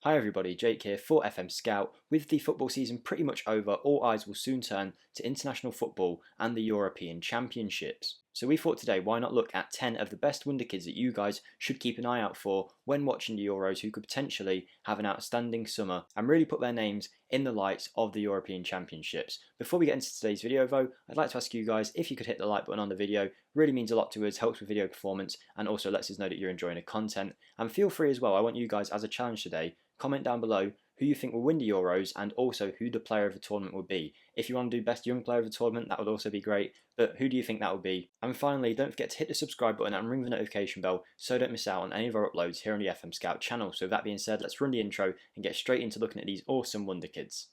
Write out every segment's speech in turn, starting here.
Hi everybody, Jake here for FM Scout. With the football season pretty much over, all eyes will soon turn to international football and the European Championships. So we thought today, why not look at 10 of the best Wonderkids that you guys should keep an eye out for when watching the Euros, who could potentially have an outstanding summer and really put their names in the lights of the European Championships. Before we get into today's video though, I'd like to ask you guys if you could hit the like button on the video. Really means a lot to us, helps with video performance, and also lets us know that you're enjoying the content. And feel free as well, I want you guys as a challenge today, comment down below who you think will win the Euros and also who the player of the tournament will be. If you want to do best young player of the tournament, that would also be great, but who do you think that would be? And finally, don't forget to hit the subscribe button and ring the notification bell so don't miss out on any of our uploads here on the FM Scout channel. So with that being said, let's run the intro and get straight into looking at these awesome Wonderkids.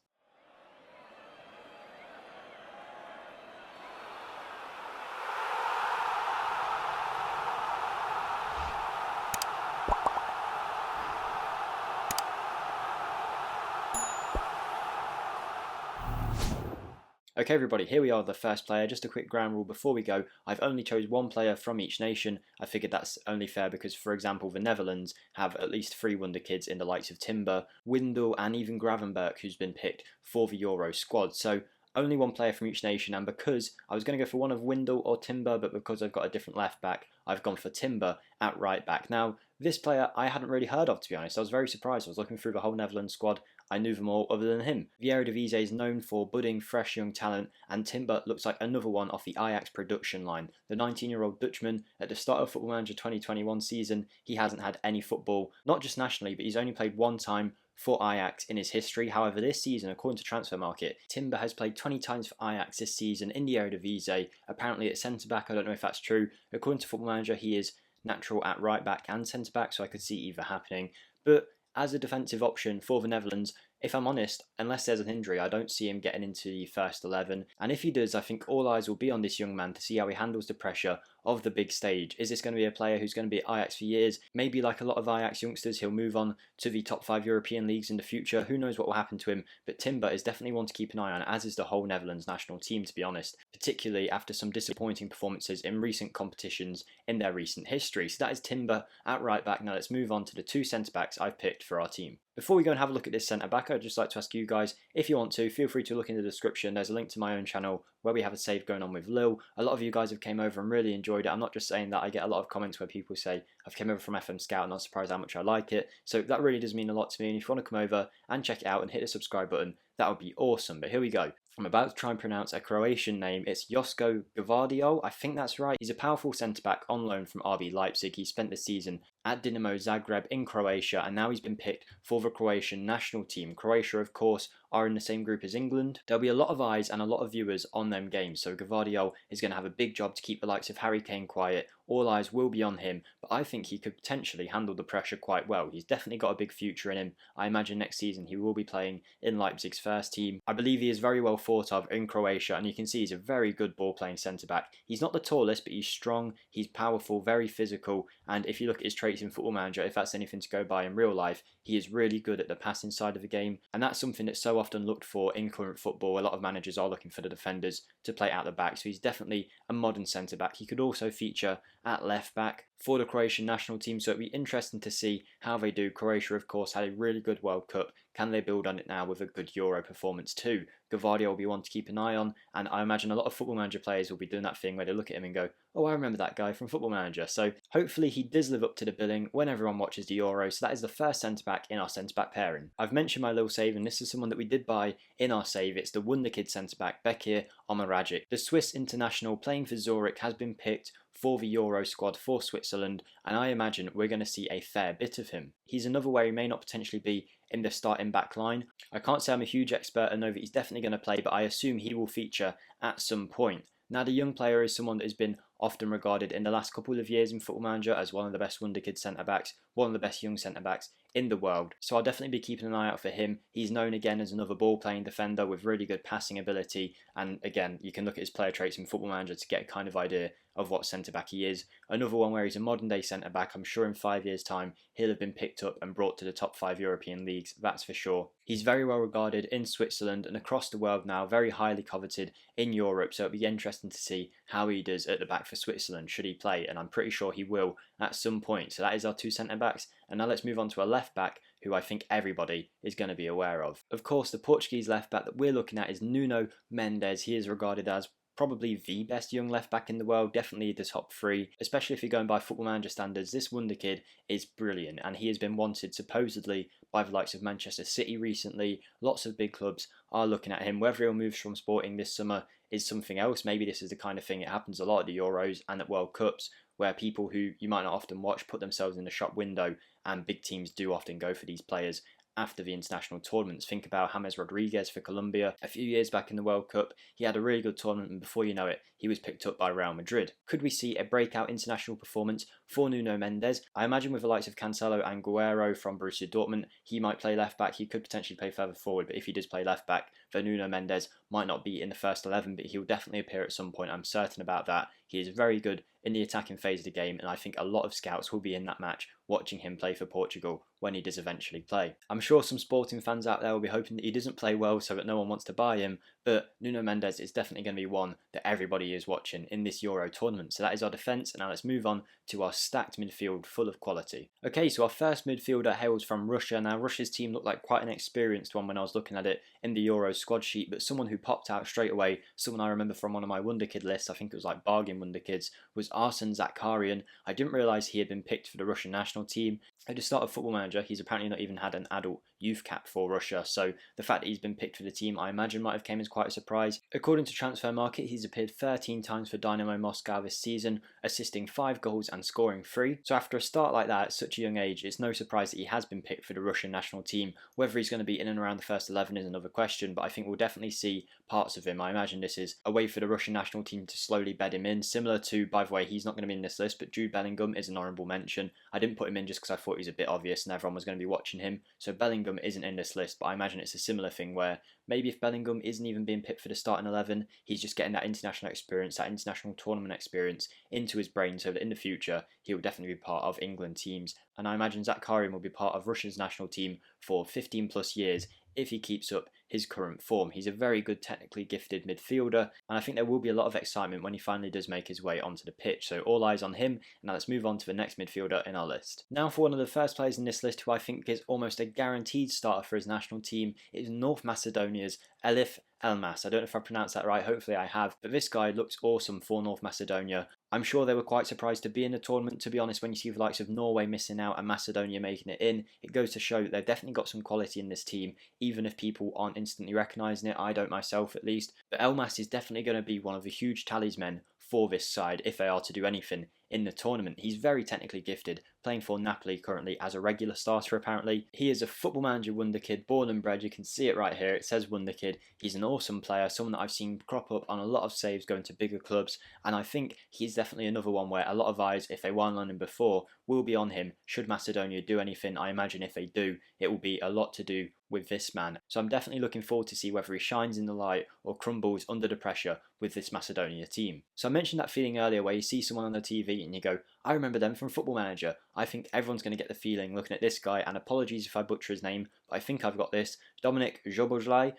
Okay everybody, here we are, the first player. Just a quick ground rule before we go. I've only chose one player from each nation. I figured that's only fair because, for example, the Netherlands have at least 3 Wonderkids in the likes of Timber, Windle and even Gravenberch, who's been picked for the Euro squad. So only one player from each nation, and because I was going to go for one of Windle or Timber, but because I've got a different left back, I've gone for Timber at right back. Now, this player I hadn't really heard of, to be honest. I was very surprised. I was looking through the whole Netherlands squad. I knew them all other than him. The Eredivisie is known for budding, fresh young talent, and Timber looks like another one off the Ajax production line. The 19-year-old Dutchman, at the start of Football Manager 2021 season, he hasn't had any football, not just nationally, but he's only played one time for Ajax in his history. However, this season, according to Transfer Market, Timber has played 20 times for Ajax this season in the Eredivisie, apparently at centre-back. I don't know if that's true. According to Football Manager, he is natural at right-back and centre-back, so I could see either happening. But as a defensive option for the Netherlands, if I'm honest, unless there's an injury, I don't see him getting into the first 11. And if he does, I think all eyes will be on this young man to see how he handles the pressure of the big stage. Is this going to be a player who's going to be at Ajax for years? Maybe like a lot of Ajax youngsters, he'll move on to the top 5 European leagues in the future. Who knows what will happen to him? But Timber is definitely one to keep an eye on, as is the whole Netherlands national team, to be honest. Particularly after some disappointing performances in recent competitions in their recent history. So that is Timber at right back. Now let's move on to the 2 centre-backs I've picked for our team. Before we go and have a look at this centre-back, I'd just like to ask you guys, if you want to, feel free to look in the description. There's a link to my own channel where we have a save going on with Lil. A lot of you guys have came over and really enjoyed it. I'm not just saying that. I get a lot of comments where people say, I've came over from FM Scout and not surprised how much I like it. So that really does mean a lot to me. And if you want to come over and check it out and hit the subscribe button, that would be awesome. But here we go. I'm about to try and pronounce a Croatian name. It's Josko Gvardiol. I think that's right. He's a powerful centre-back on loan from RB Leipzig. He spent the season at Dinamo Zagreb in Croatia, and now he's been picked for the Croatian national team. Croatia, of course, are in the same group as England. There'll be a lot of eyes and a lot of viewers on them games, so Gvardiol is going to have a big job to keep the likes of Harry Kane quiet. All eyes will be on him, but I think he could potentially handle the pressure quite well. He's definitely got a big future in him. I imagine next season he will be playing in Leipzig's first team. I believe he is very well thought of in Croatia, and you can see he's a very good ball-playing centre-back. He's not the tallest, but he's strong, he's powerful, very physical, and if you look at his traits in Football Manager, if that's anything to go by in real life, he is really good at the passing side of the game, and that's something that's so often looked for in current football. A lot of managers are looking for the defenders to play out the back, so he's definitely a modern centre-back. He could also feature at left back for the Croatian national team, so it'll be interesting to see how they do. Croatia, of course, had a really good World Cup. Can they build on it now with a good Euro performance too? Gvardiol will be one to keep an eye on, and I imagine a lot of Football Manager players will be doing that thing where they look at him and go, oh, I remember that guy from Football Manager. So hopefully he does live up to the billing when everyone watches the Euro. So that is the first centre-back in our centre-back pairing. I've mentioned my little save, and this is someone that we did buy in our save. It's the Wonderkid centre-back, Bekir Omaragic. The Swiss international playing for Zurich has been picked for the Euro squad for Switzerland, and I imagine we're going to see a fair bit of him. He's another where he may not potentially be in the starting back line. I can't say I'm a huge expert and know that he's definitely going to play, but I assume he will feature at some point. Now, the young player is someone that has been often regarded in the last couple of years in Football Manager as one of the best Wonderkid centre-backs, one of the best young centre-backs in the world. So I'll definitely be keeping an eye out for him. He's known again as another ball-playing defender with really good passing ability, and again, you can look at his player traits in Football Manager to get a kind of idea of what centre-back he is. Another one where he's a modern-day centre-back. I'm sure in 5 years' time he'll have been picked up and brought to the top 5 European leagues, that's for sure. He's very well regarded in Switzerland and across the world now, very highly coveted in Europe, so it'll be interesting to see how he does at the back for Switzerland, should he play, and I'm pretty sure he will at some point. So that is our 2 centre-backs, and now let's move on to our left-back, who I think everybody is going to be aware of. Of course, the Portuguese left back that we're looking at is Nuno Mendes. He is regarded as probably the best young left back in the world, definitely the top three, especially if you're going by Football Manager standards. This wonder kid is brilliant, and he has been wanted supposedly by the likes of Manchester City recently. Lots of big clubs are looking at him. Whether he'll move from Sporting this summer is something else. Maybe this is the kind of thing, it happens a lot at the Euros and at World Cups, where people who you might not often watch put themselves in the shop window, and big teams do often go for these players after the international tournaments. Think about James Rodriguez for Colombia a few years back in the World Cup. He had a really good tournament, and before you know it, he was picked up by Real Madrid. Could we see a breakout international performance for Nuno Mendes? I imagine with the likes of Cancelo and Guerrero from Borussia Dortmund, he might play left back. He could potentially play further forward, but if he does play left back, then Nuno Mendes might not be in the first 11, but he'll definitely appear at some point. I'm certain about that. He is very good in the attacking phase of the game, and I think a lot of scouts will be in that match watching him play for Portugal when he does eventually play. I'm sure some Sporting fans out there will be hoping that he doesn't play well so that no one wants to buy him, but Nuno Mendes is definitely going to be one that everybody is watching in this Euro tournament. So that is our defence, and now let's move on to our stacked midfield full of quality. Okay, so our first midfielder hails from Russia. Now Russia's team looked like quite an experienced one when I was looking at it in the Euro squad sheet, but someone who popped out straight away, someone I remember from one of my Wonderkid lists, I think it was like Bargain Wonderkids, was Aleksandar Zakkarian. I didn't realise he had been picked for the Russian national team. At the start of Football Manager, he's apparently not even had an adult youth cap for Russia, so the fact that he's been picked for the team, I imagine, might have came as quite a surprise. According to Transfer Market, he's appeared 13 times for Dynamo Moscow this season, assisting 5 goals and scoring 3. So after a start like that at such a young age, it's no surprise that he has been picked for the Russian national team. Whether he's going to be in and around the first 11 is another question, but I think we'll definitely see parts of him. I imagine this is a way for the Russian national team to slowly bed him in, similar to, by the way, he's not going to be in this list, but Jude Bellingham is an honourable mention. I didn't put him in just because I thought he was a bit obvious and everyone was going to be watching him, so Bellingham isn't in this list, but I imagine it's a similar thing where maybe if Bellingham isn't even being picked for the starting 11, he's just getting that international experience, that international tournament experience into his brain, so that in the future he will definitely be part of England teams. And I imagine Zakkarian will be part of Russia's national team for 15 plus years if he keeps up his current form. He's a very good technically gifted midfielder, and I think there will be a lot of excitement when he finally does make his way onto the pitch, so all eyes on him. Now let's move on to the next midfielder in our list. Now for one of the first players in this list who I think is almost a guaranteed starter for his national team, it is North Macedonia's Elif Elmas. I don't know if I pronounced that right, hopefully I have, but this guy looks awesome for North Macedonia. I'm sure they were quite surprised to be in the tournament, to be honest. When you see the likes of Norway missing out and Macedonia making it in, it goes to show that they've definitely got some quality in this team, even if people aren't instantly recognising it. I don't myself, at least. But Elmas is definitely going to be one of the huge talismen for this side if they are to do anything in the tournament. He's very technically gifted, playing for Napoli currently as a regular starter apparently. He is a Football Manager Wonderkid, born and bred. You can see it right here, it says Wonderkid. He's an awesome player, someone that I've seen crop up on a lot of saves going to bigger clubs, and I think he's definitely another one where a lot of eyes, if they weren't on him before, will be on him should Macedonia do anything. I imagine if they do, it will be a lot to do with this man. So I'm definitely looking forward to see whether he shines in the light or crumbles under the pressure with this Macedonia team. So I mentioned that feeling earlier where you see someone on the TV and you go, I remember them from Football Manager. I think everyone's going to get the feeling looking at this guy, and apologies if I butcher his name, but I think I've got this. Dominic Jobe.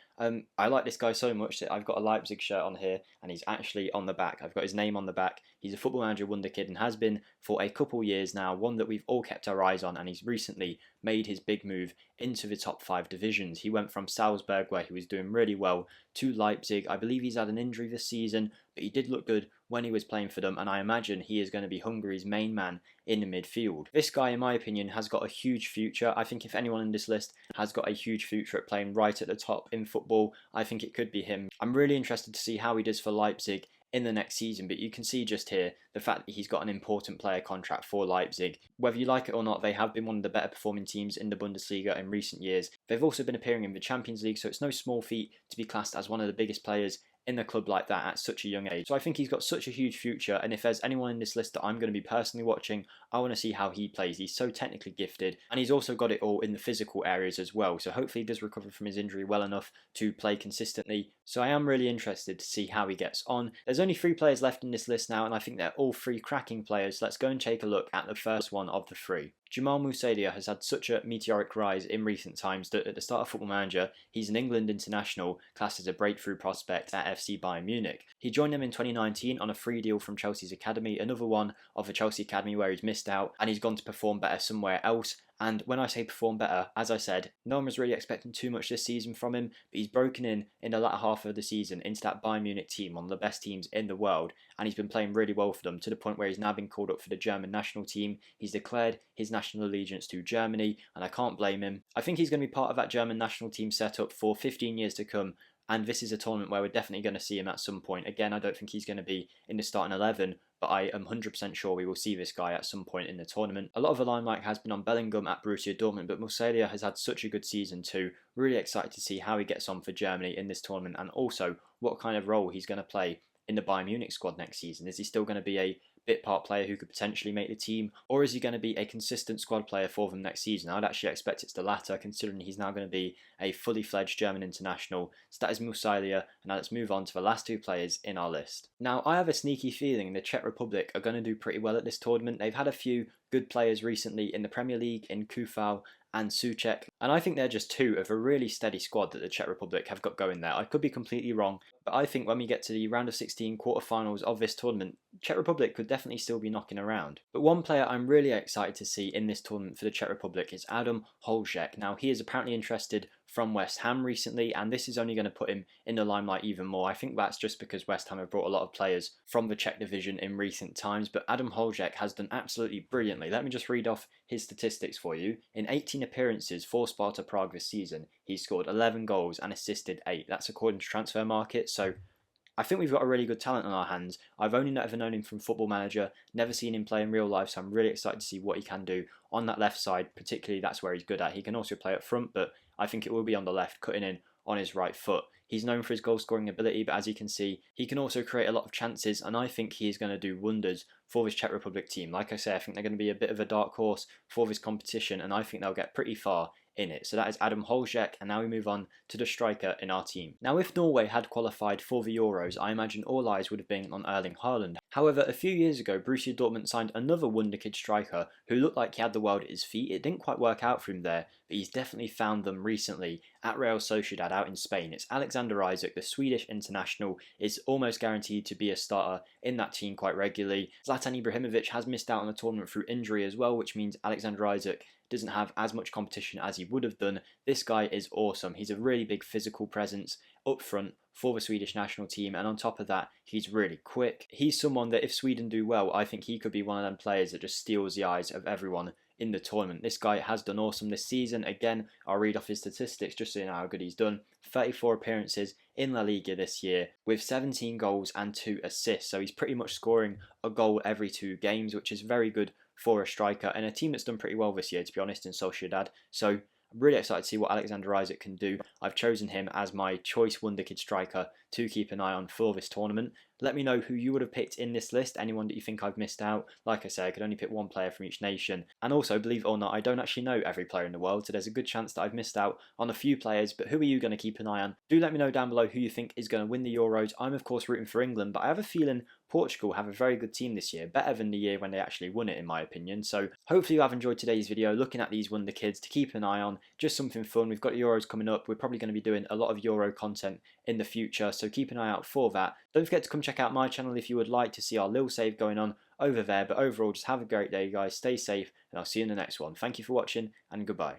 I like this guy so much that I've got a Leipzig shirt on here, and he's actually on the back. I've got his name on the back. He's a Football Manager Wonderkid and has been for a couple years now, one that we've all kept our eyes on, and he's recently made his big move into the top 5 divisions. He went from Salzburg, where he was doing really well, to Leipzig. I believe he's had an injury this season, but he did look good when he was playing for them, and I imagine he is going to be Hungary's main man in the midfield. This guy, in my opinion, has got a huge future. I think if anyone in this list has got a huge future at playing right at the top in football, I think it could be him. I'm really interested to see how he does for Leipzig in the next season, but you can see just here the fact that he's got an important player contract for Leipzig. Whether you like it or not, they have been one of the better performing teams in the Bundesliga in recent years. They've also been appearing in the Champions League, so it's no small feat to be classed as one of the biggest players in a club like that at such a young age. So I think he's got such a huge future, and if there's anyone in this list that I'm going to be personally watching, I want to see how he plays. He's so technically gifted, and he's also got it all in the physical areas as well, so hopefully he does recover from his injury well enough to play consistently. So I am really interested to see how he gets on. There's only 3 players left in this list now, and I think they're all 3 cracking players. Let's go and take a look at the first one of the 3. Jamaal Musa has had such a meteoric rise in recent times that at the start of Football Manager, he's an England international classed as a breakthrough prospect at FC Bayern Munich. He joined them in 2019 on a free deal from Chelsea's academy, another one of the Chelsea academy where he's missed out, and he's gone to perform better somewhere else And when I say perform better, as I said, no one was really expecting too much this season from him, but he's broken in the latter half of the season into that Bayern Munich team, one of the best teams in the world, and he's been playing really well for them, to the point where he's now been called up for the German national team. He's declared his national allegiance to Germany, and I can't blame him. I think he's going to be part of that German national team setup for 15 years to come, and this is a tournament where we're definitely going to see him at some point. Again, I don't think he's going to be in the starting 11, but I am 100% sure we will see this guy at some point in the tournament. A lot of the limelight has been on Bellingham at Borussia Dortmund, but Musa has had such a good season too. Really excited to see how he gets on for Germany in this tournament, and also what kind of role he's going to play in the Bayern Munich squad next season. Is he still going to be a bit part player who could potentially make the team, or is he going to be a consistent squad player for them next season? I'd actually expect it's the latter, considering he's now going to be a fully fledged German international. So that is Musa, and now let's move on to the last two players in our list. Now, I have a sneaky feeling the Czech Republic are going to do pretty well at this tournament. They've had a few good players recently in the Premier League, in Kufal and Souček, and I think they're just two of a really steady squad that the Czech Republic have got going there. I could be completely wrong, but I think when we get to the round of 16 quarterfinals of this tournament, Czech Republic could definitely still be knocking around. But one player I'm really excited to see in this tournament for the Czech Republic is Adam Holzheck. Now, he is apparently interested from West Ham recently, and this is only going to put him in the limelight even more. I think that's just because West Ham have brought a lot of players from the Czech division in recent times, but Adam Holzheck has done absolutely brilliantly. Let me just read off his statistics for you. In 18 appearances for Sparta Prague this season, he scored 11 goals and assisted 8. That's according to Transfer Market, so I think we've got a really good talent on our hands. I've only ever known him from Football Manager, never seen him play in real life, so I'm really excited to see what he can do on that left side. Particularly, that's where he's good at. He can also play up front, but I think it will be on the left, cutting in on his right foot. He's known for his goal scoring ability, but as you can see, he can also create a lot of chances, and I think he is going to do wonders for this Czech Republic team. Like I say, I think they're going to be a bit of a dark horse for this competition, and I think they'll get pretty far in it. So that is Adam Holzheck, and now we move on to the striker in our team. Now, if Norway had qualified for the Euros, I imagine all eyes would have been on Erling Haaland. However, a few years ago, Borussia Dortmund signed another Wonderkid striker who looked like he had the world at his feet. It didn't quite work out for him there, but he's definitely found them recently at Real Sociedad out in Spain. It's Aleksandar Isak, the Swedish international, is almost guaranteed to be a starter in that team quite regularly. Zlatan Ibrahimovic has missed out on the tournament through injury as well, which means Aleksandar Isak doesn't have as much competition as he would have done. This guy is awesome. He's a really big physical presence up front for the Swedish national team, and on top of that, he's really quick. He's someone that if Sweden do well, I think he could be one of them players that just steals the eyes of everyone in the tournament. This guy has done awesome this season. Again, I'll read off his statistics just so you know how good he's done. 34 appearances in La Liga this year with 17 goals and 2 assists. So he's pretty much scoring a goal every 2 games, which is very good for a striker and a team that's done pretty well this year, to be honest, in Sociedad. So I'm really excited to see what Aleksandar Isak can do. I've chosen him as my choice Wonderkid striker to keep an eye on for this tournament. Let me know who you would have picked in this list, anyone that you think I've missed out. Like I say, I could only pick one player from each nation. And also, believe it or not, I don't actually know every player in the world, so there's a good chance that I've missed out on a few players, but who are you going to keep an eye on? Do let me know down below who you think is going to win the Euros. I'm of course rooting for England, but I have a feeling Portugal have a very good team this year, better than the year when they actually won it in my opinion. So hopefully you have enjoyed today's video, looking at these Wonderkids to keep an eye on, just something fun. We've got Euros coming up, we're probably going to be doing a lot of Euro content in the future, so keep an eye out for that. Don't forget to come check out my channel if you would like to see our little save going on over there, but overall just have a great day guys, stay safe, and I'll see you in the next one. Thank you for watching, and goodbye.